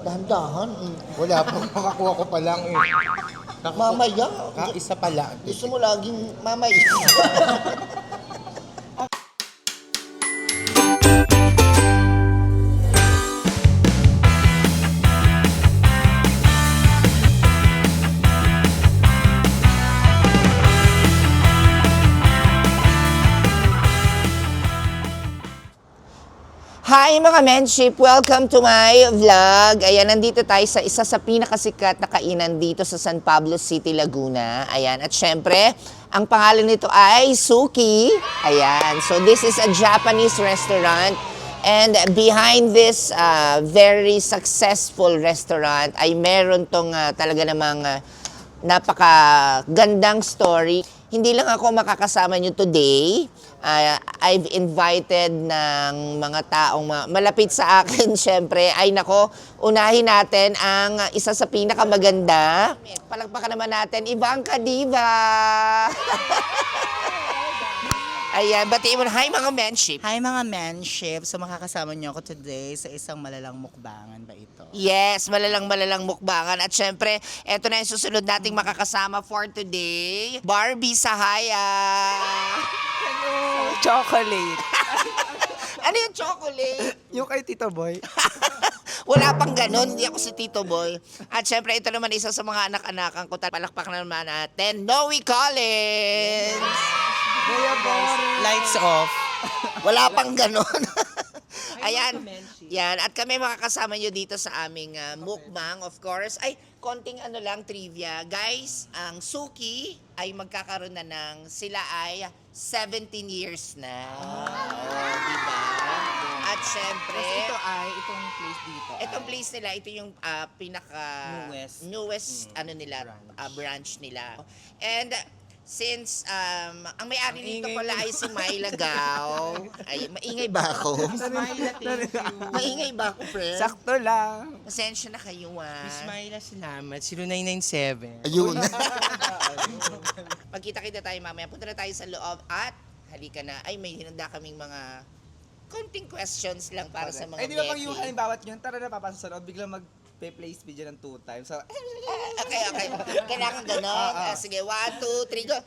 Dahan-dahan. Wala pa, makakuha ko pa lang eh. Mamaya. Isa pala. Gusto mo laging mamaya. Hi mga menship! Welcome to my vlog. Ayan, nandito tayo sa isa sa pinakasikat na kainan dito sa San Pablo City, Laguna. Ayan, at syempre, ang pangalan nito ay Suki. Ayan, so this is a Japanese restaurant. And behind this very successful restaurant ay meron tong talaga namang napakagandang story. Hindi lang ako makakasama nyo today. I've invited ng mga taong malapit sa akin, syempre. Ay nako, unahin natin ang isa sa pinakamaganda. Palagpakan naman natin, Ivanka Diva! Ayan, batiin mo na. Hi mga menship! Hi mga menship! So makakasama niyo ako today sa isang malalang mukbangan ba ito? Yes, malalang mukbangan. At syempre, eto na yung susunod nating makakasama for today. Barbie Sahaya! Chocolate! Ano yung chocolate? Yung kay Tito Boy. Wala pang ganun, hindi ako si Tito Boy. At syempre, ito naman isa sa mga anak-anakan ko. Palakpak na naman natin, Noe Collins! Lights off. Wala pang ganun. Ayan. Yan. At kami makakasama nyo dito sa aming mukbang, of course. Ay, konting ano lang, trivia. Guys, ang Suki ay magkakaroon na ng, sila ay 17 years na. Diba? At syempre, Ito ay itong place dito. itong place nila, ito yung pinaka newest ano nila, branch nila. And since ang may-ari nito pala ay si Myla Gao. Ay, maingay ba ako? Maingay ba ako, friend? Sakto lang. Pasensya na kayo, Miss Myla, salamat. 0997. Ayun. Pagkita-kita tayo mamaya. Punta na tayo sa loob at halika na. Ay, may hinanda kaming mga konting questions lang para sa mga Ay, di ba pag Becky. yung halimbawa yun, tara na papasok sa loob, biglang mag-play video ng 2 times. So, Okay. Kailangan ganon. Sige, 1, 2, 3, go.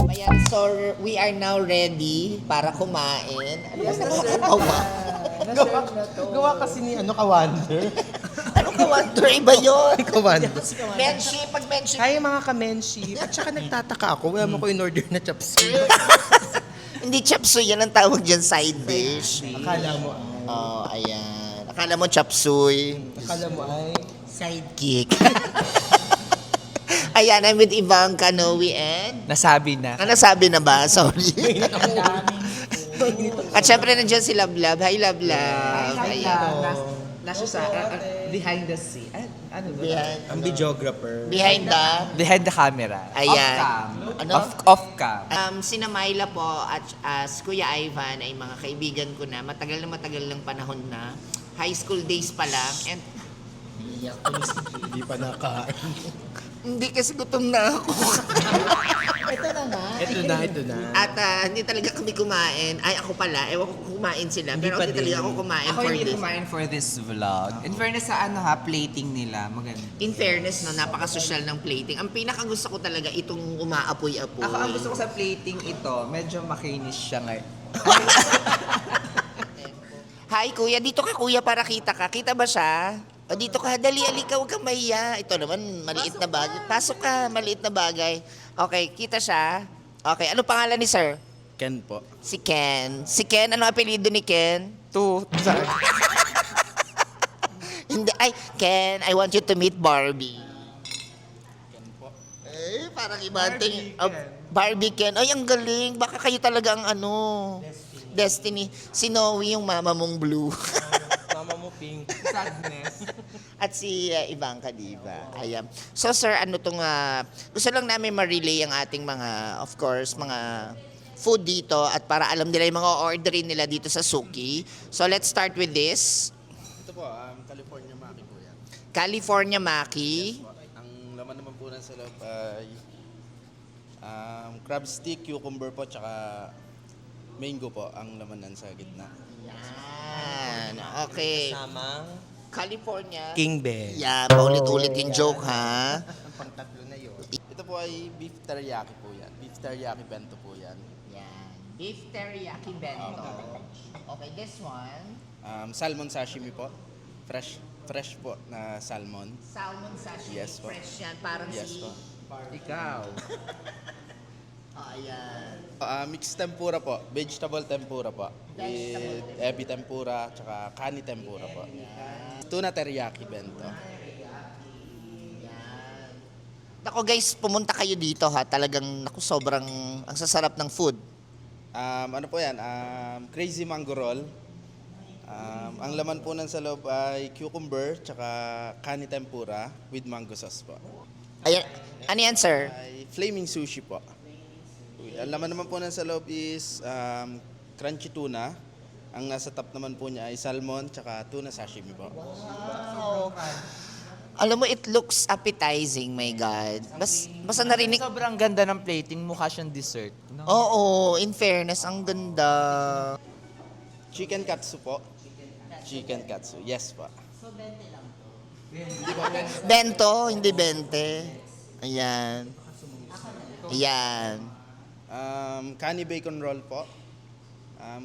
Ayan, so we are now ready para kumain. Ano ba nakakatawa? Gawa kasi ni Kawander. Ano ka, Wonder? Iba yun. Kawander. Menship, pag menship. Hi mga kamenshi. At saka nagtataka ako, wala mo ko in-order na chapsuy. Hindi chapsuy, yan ang tawag dyan, side dish. Akala mo Oh, ayan. Akala mo chapsuy. Akala mo ay... Sidekick. Ayan, I'm with Ivanka, Noe, and... Nasabi na. Ano sabi na ba? Sorry. At syempre nandiyan si Love Love. Hi, Love Love. Ayan. Nasa sa behind the scene. Ano ba? Behind, Ang videographer. behind the... Behind the camera. Ayan. Ano? Off cam. Sina Myla po at Kuya Ivan ay mga kaibigan ko na matagal ng panahon na. High school days pa lang. And Hindi pa nakain. hindi kasi gutom na ako. Ito na. At hindi talaga kami kumain. Ay, ako pala. Ewan ko kung kumain sila. Pero hindi talaga ako kumain Ako for hindi this. kumain for this vlog. In fairness sa plating nila, maganda. In fairness, no, napaka-social ng plating. Ang pinakagusto ko talaga itong umaapoy-apoy. Ako ang gusto ko sa plating ito, medyo makinis siya ngayon. Hi, kuya. Dito ka, kuya, para kita ka. Kita ba siya? O dito ka, dali, alika, huwag kang mahiya. Ito naman, maliit na bagay. Pasok ka, maliit na bagay. Okay, kita siya. Okay, ano pangalan ni sir? Ken po. Si Ken. Si Ken, ano apelido ni Ken? To. Hindi, ay, Ken, I want you to meet Barbie. Eh, parang iba. Barbie Ken. Ay, ang galing. Baka kayo talaga ang ano. Destiny. Si Noe yung mama mong blue. Mama mo pink. Sadness. At si Ivanka, diba? Ayan. So, sir, ano tong... gusto lang namin ma-relay ang ating mga, of course, mga food dito at para alam nila yung mga orderin nila dito sa Suki. So, let's start with this. Ito po, California Maki po yan. California Maki. Ang laman naman po ng sa loob ay crab stick, cucumber po, tsaka mango po ang laman ng sa gitna. Yan. Okay. Samang California. King Bear. Yan, paulit-ulit yung joke, ha? Ang pangtatlo na yun. Ito po ay beef teriyaki po yan. Beef teriyaki bento po yan. Yan. Beef teriyaki bento. Okay, this one. Salmon sashimi po. Fresh po na salmon. Salmon sashimi. Yes po. Fresh yan. Parang Yes si... po. Ikaw. Ayan. Mixed tempura po. Vegetable tempura po. Vegetable With ebi tempura, tsaka kani tempura po. Tuna teriyaki bento. Ako guys, pumunta kayo dito ha. Talagang, naku, sobrang, ang sasarap ng food. Ano po yan? Crazy mango roll. Ang laman po ng sa loob ay cucumber, tsaka kani tempura with mango sauce po. Ayan. Ano yan, sir? Ay flaming sushi po. Ang laman naman po ng sa loob is crunchy tuna. Ang nasa top naman po niya ay salmon, tsaka tuna sashimi po. Alam mo, it looks appetizing, my God. Basta narinig... Sobrang ganda ng plating, mukha siyang dessert. No? Oo, in fairness, ang ganda. Chicken katsu po. Chicken katsu, yes po. Bento, hindi bente. Ayan. Ayan. Kani bacon roll po.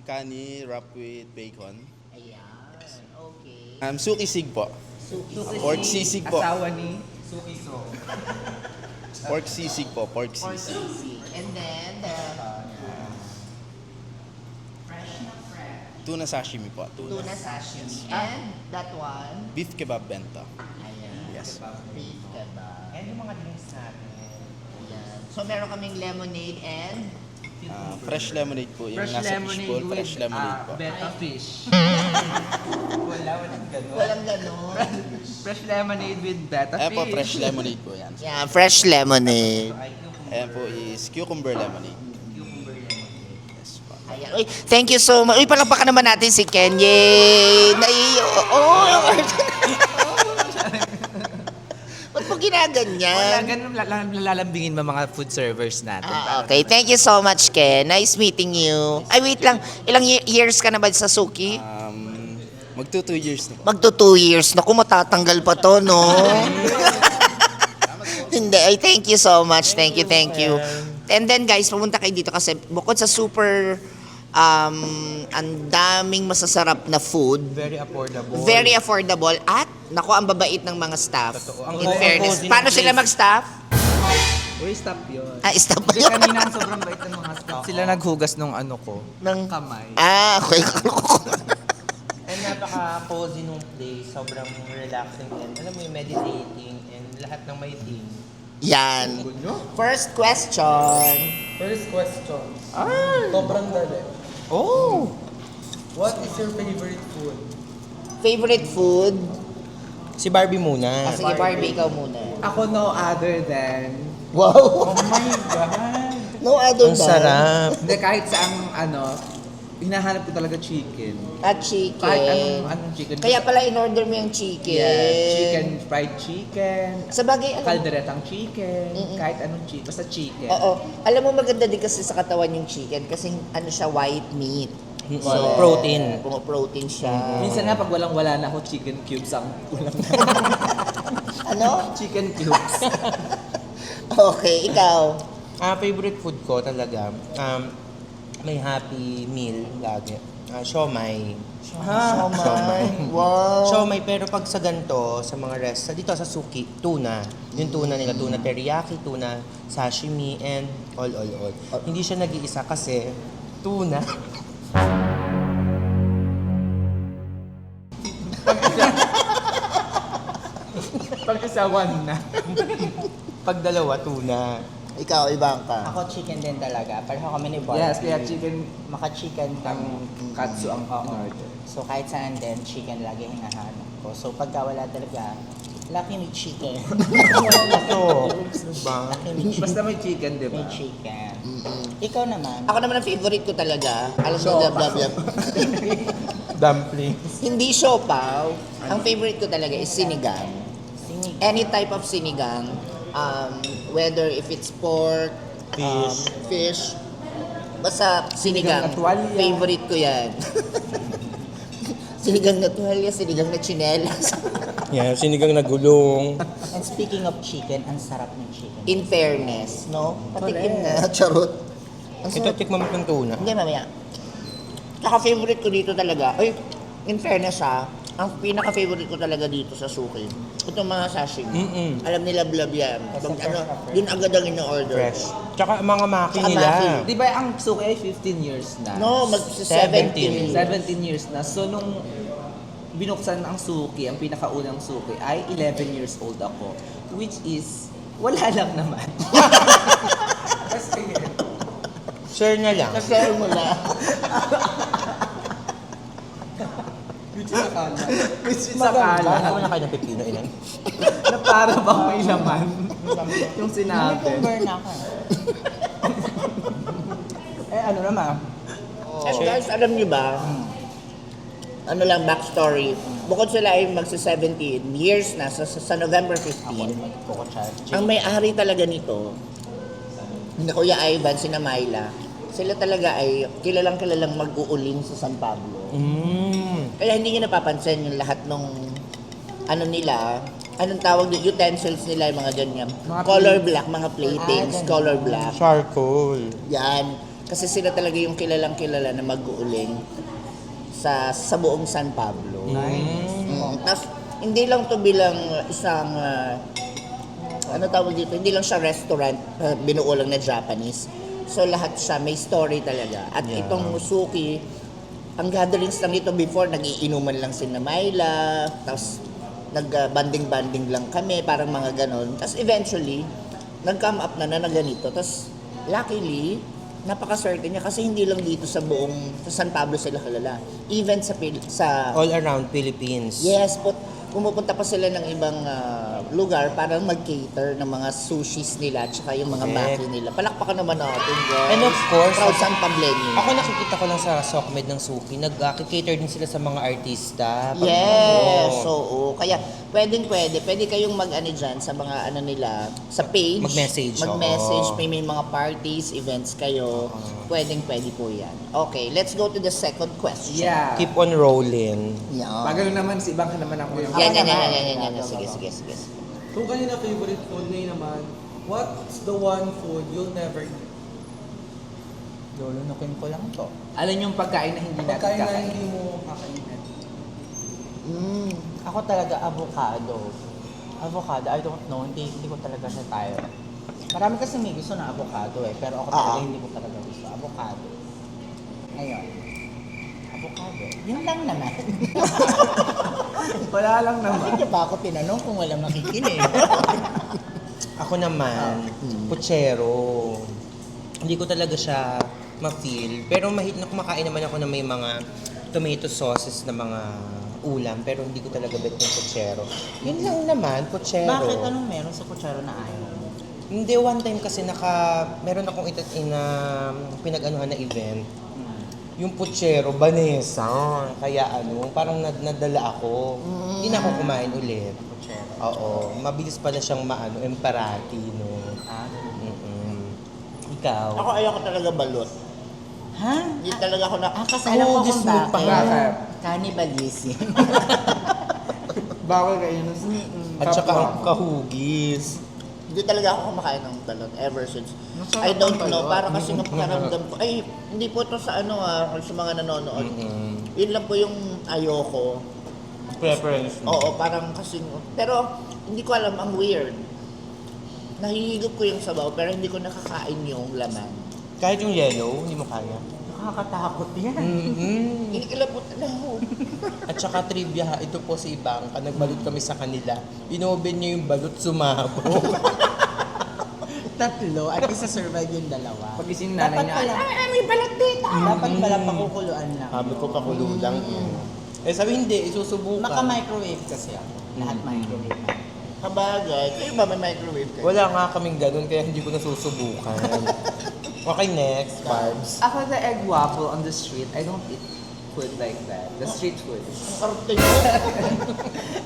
Kani wrapped with bacon. Ayan. Okay. Suki sig po. Pork sisig po. Asawa ni Pork sisig po, pork Or sisig. sisig. And then, the... fresh na fresh. Tuna sashimi po. Tuna sashimi. And that one. Beef kebab bento. Ayan. Yes. Beef kebab. And yung mga drinks natin. Ayan. So, meron kaming lemonade and... Fresh lemonade po. Yung nasa fish bowl, fresh lemonade po. betta fish. Walang ganun. Walang ganon. Fresh lemonade with betta Ayan fish. po, fresh lemonade po yan. Yeah, fresh lemonade. Ayan po is cucumber lemonade. Yes po. Ayan. Uy, thank you so much. Uy, palakpakan naman natin si Ken. Yay! Ba't mo ginaganyan? Wala ganun, lalambingin mo mga food servers natin. Okay, thank you so much, Ken. Nice meeting you. Ay, wait lang. Ilang years ka na ba sa Suki? Magto 2 years na po. Magto 2 years. Naku, matatanggal pa to, no? Hindi. Ay, thank you so much. Thank you. And then, guys, pumunta kayo dito kasi bukod sa super, ang daming masasarap na food, Very affordable. very affordable, at, naku, ang babait ng mga staff. Ang In fairness. cozy ng Paano sila place. mag-staff? Uy, stop yun. Staff ba Hindi, yun? kanina sobrang bait ng mga staff. Sila naghugas nung ano ko, Ng- kamay. Okay. And napaka-cozy nung place. Sobrang relaxing and alam mo yung meditating and lahat ng may theme. Yan. First question. First question. Sobrang dali. Oh! What is your favorite food? Favorite food? Si Barbie muna. Sige, Barbie, ikaw muna. Ako no other than... Wow! Oh my God! No other Ang than. sarap. Hindi, kahit saang hinahanap ko talaga chicken. At chicken. Kahit anong chicken. Kaya pala in-order mo yung chicken. Yeah, chicken, fried chicken, Sa bagay, alam, kalderetang chicken, kahit anong chicken, basta chicken. oo. Alam mo, maganda din kasi sa katawan yung chicken kasi ano siya, white meat. So, protein. Protein siya. Minsan nga pag walang-wala na ako, chicken cubes ang ulam na. Ano? Chicken cubes. Okay, ikaw. Favorite food ko talaga. May happy meal lagi. Siomay. Siomay. Wow. Siomay, pero pag sa ganito, sa mga dito sa Suki, tuna. Yung tuna nila, tuna teriyaki, tuna sashimi, and all. Hindi siya nag-iisa kasi tuna. Pag isa, one na. Pag dalawa, tuna. Ikaw, ibang ka. Ako chicken din talaga. Pareho kami ni Barbie. Yes, kaya chicken Maka-chicken ang kami. katsu ang Oo. order. So kahit saan din, chicken lagi hinahanap ko. So pagka wala talaga, lucky may chicken. Wala na to. Diba? Lucky may chicken. Basta may chicken, di ba? May chicken. Ikaw naman. Ako naman ang favorite ko talaga. Alam mo, blah, blah, blah. Dumplings. Hindi siopaw. Ang favorite ko talaga is sinigang. Sinig. Any type of sinigang. Whether if it's pork, fish, basta sinigang. Sinigang na tuwalya. Favorite ko yan. Sinigang na tuwalya, sinigang na tsinelas. Yan, sinigang na gulong. And speaking of chicken, ang sarap ng chicken. In fairness, no? Patikim na. Charot. Ang Ito, sarap. tikman mo itong tuna. Hindi, mamaya. Tsaka favorite ko dito talaga. Ay, in fairness ha, ang pinaka-favorite ko talaga dito sa suki, itong mga sashimi. Alam nila blab yan. Pag, yun agad ang in-order. Fresh. Tsaka ang mga maki Tsaka nila. maki. Di ba ang suki ay 15 years na? No, 17. 17. 17 years na. So, nung binuksan ang suki, ang pinakaunang suki, ay 11 years old ako. Which is, wala lang naman. Share na lang. Kasi mo na. Which is akala. Which is akala Ako na kayo ng pipino, ilan? na para bang may laman yung sinabi. Cucumber na ako. Ano naman? And guys, alam niyo ba, ano lang, backstory. Bukod sila ay magsa-17 years na sa November 15, Coco Char. ang may-ari talaga nito, na Kuya Ivan, sina Myla, sila talaga ay kilalang mag-uuling sa San Pablo. Kaya hindi niyo napapansin yung lahat ng ano nila, anong tawag doon, utensils nila, yung mga ganyan. Color black, mga platings, color black. Charcoal. Yan. Kasi sila talaga yung kilala na mag-uuling sa buong San Pablo. Tapos, hindi lang to bilang isang, ano tawag dito, hindi lang siya restaurant, binuo lang na Japanese. So, lahat siya, may story talaga. At itong Suki, ang gatherings lang ito before, nag-iinuman lang si Myla, tapos nag-banding-banding lang kami, parang mga ganon. Tapos eventually, nag-come up na ganito. Tapos, luckily, napaka-swerte niya kasi hindi lang dito sa San Pablo sila kilala. Even sa All around Philippines. yes, pumupunta pa sila ng ibang lugar para mag-cater ng mga sushis nila at saka yung mga Correct. maki nila. Palakpakan naman natin, guys. And of course, Proud San Pablenyo. Ako nakikita ko lang sa Sokmed ng Suki, nag-cater din sila sa mga artista. Yes, Oo. oo. Kaya pwede kayong mag-ano dyan sa mga ano nila, sa page. Mag-message, Mag-message, oo. may mga parties, events kayo. Pwede po yan. Okay, let's go to the second question. Yeah. Keep on rolling. Yan. Bagalo naman, si ibang ka naman ako yung... Yan. Sige. Kung kanina favorite food, ngayon naman, what's the one food you'll never eat? Lulunukin ko lang to. Alam yung pagkain na hindi natin Pagkain na kakain. hindi mo kakainin. Ako talaga avocado. Avocado, I don't know, hindi ko talaga siya tayo. Marami kasi may gusto na avocado eh, pero ako talaga hindi ko talaga gusto. Avocado. Ngayon, avocado. Yun lang naman. Wala lang naman. Hindi pa ako tinanong kung wala makikinig. Ako naman, puchero. Hindi ko talaga siya ma-feel. Pero na kumakain naman ako na may mga tomato sauces na mga ulam. Pero hindi ko talaga bet yung puchero. Yun lang naman, puchero. Bakit anong meron sa kutsara na ayaw mo? Hindi, one time kasi meron akong pinag-anuhan na event. Yung puchero, Vanessa. Kaya parang nadala ako. Hindi na ako kumain ulit. Kutsara. Oo, mabilis pala siyang emparati, no? Ikaw? Ako ayoko talaga balot. Ha? Hindi talaga ako na... Kasi alam ko Hugis kung mo bakit. pa. Cannibalism. Bawal kayo nun. At saka ang kahugis. Hindi talaga ako kumakain ng balot ever since. I don't know, para kasi nung pakiramdam ko, ay, hindi po to sa sa mga nanonood. Yun lang po yung ayoko. Preference. Oo, parang kasi, pero hindi ko alam, ang weird. Nahihigop ko yung sabaw, pero hindi ko nakakain yung laman. Kahit yung yellow, hindi mo kaya. Nakakatakot yan. Inikilabot na ako. At saka trivia ha, ito po si Ibangka, nagbalot kami sa kanila. Inopen niya yung balot, sumabog. Tatlo, at least survive yung dalawa. Pag ising nanay niya, ay, may balat dito. Dapat pala pakukuluan lang. Sabi ko pakulo lang. Eh sabi hindi, isusubukan. Naka-microwave kasi ako. Lahat microwave. Kabagay, kayo ba may microwave kayo? Wala nga kaming ganun, kaya hindi ko nasusubukan. Okay, next, Barbs. ako the egg waffle on the street, I don't eat food like that. The street food. Arte mo.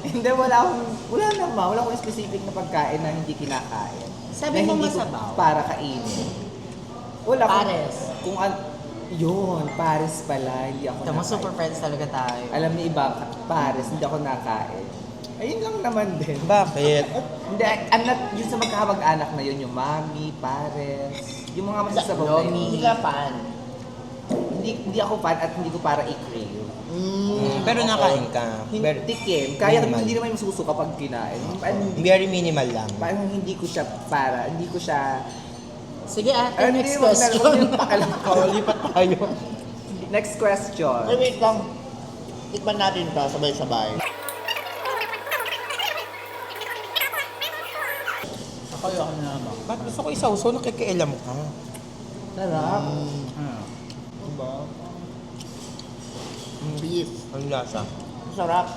Hindi, wala akong specific na pagkain na hindi kinakain. Sabi Na mo hindi ko masabaw. para kainin. Wala Pares. Kung yun, Pares pala, hindi ako Tama, nakain. super friends talaga tayo. Alam ni iba, Pares, hindi ako nakain. Ayun lang naman din. Bakit? Hindi, I'm not, yun sa magkakamag-anak na yun, yung mami, Pares, yung mga masasabaw na yun. Hindi ka fan. Hindi ako fan at hindi ko para i-crave. Pero nakain ka. Very, Tikim, kaya minimal. hindi naman yung suso kapag kinain. very minimal lang. Parang hindi ko siya Sige ate, Hindi, next wag na, question. wag niyo pakialam ko. Lipat tayo. Next question. Ay, wait lang. Tikman natin to, sabay-sabay. Ako yung na naman. Ba't gusto ko isawsaw, nakikialam ka? Sarap. Diba? Beef. Ang lasa. Sarap.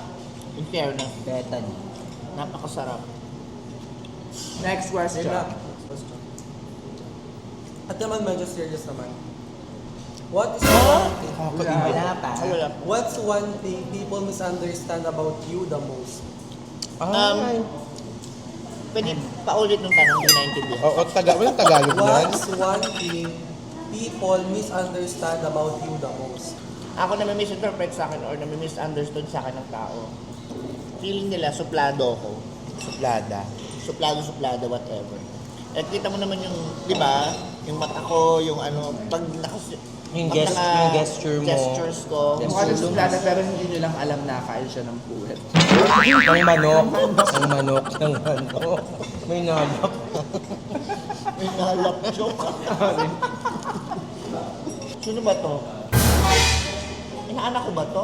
In fairness. Bethany. Napakasarap. Next Ayun question. na. At naman medyo serious naman. What is one thing? Wala pa. Ay, wala. What's one thing people misunderstand about you the most? Ay. Pwede paulit ng tanong, hindi naintindihan. Oo, walang Tagalog yan. What's one thing people misunderstand about you the most? Ako na misinterpret sa akin or na misunderstood sa akin ng tao. Feeling nila, suplado ako. Suplada. Suplado, whatever. Eh, kita mo naman yung, di ba? Yung mata ko, yung ano, pag Yung pag yung gesture mo. Gestures ko. Mukha ng suplada pero hindi nyo lang alam na kain siya ng puwet. Ang manok. Ang manok. Ang manok. May nalap. May nalap joke. Sino ba to? Inaanak ko ba to?